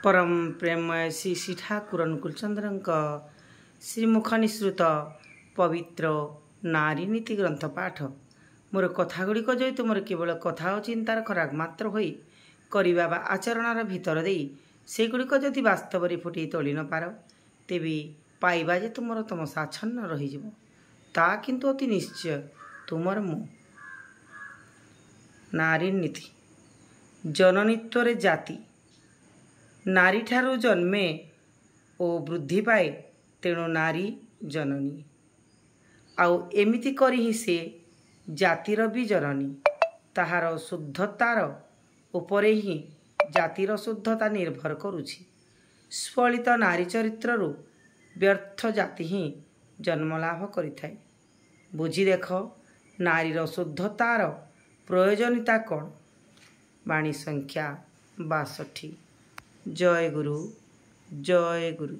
परम प्रेममय श्री श्री ठाकुर अनुकूलचंद्र श्रीमुख निसृत पवित्र नारी नीति ग्रंथ पाठ मोर कथागुड़िक जो तुम केवल कथा और चिंतार खराक मात्र होई करिबा बा आचरण भितर दे सेगुड़िक जदि वास्तव में फुटे तोली न पार तेबे पाइबा जे तुमर तम साच्छन्न रही ता किंतु अति निश्चय तुमर मो नारी नीति जननीत्व जाति नारी ठारू जन्मे ओ वृद्धि पाए तेणु नारी जननी आउ एमिति करी ही से जातिर भी जननी ताहार शुद्धतार उपरे ही जातिर शुद्धता निर्भर करुछि। स्फलित नारी चरित्रु व्यर्थ जाति ही जन्मलाभ करिथाए। बुझी देख नारीर शुद्धतार प्रयोजनीयता कौन। वाणी संख्या 62। जय गुरु जय गुरु।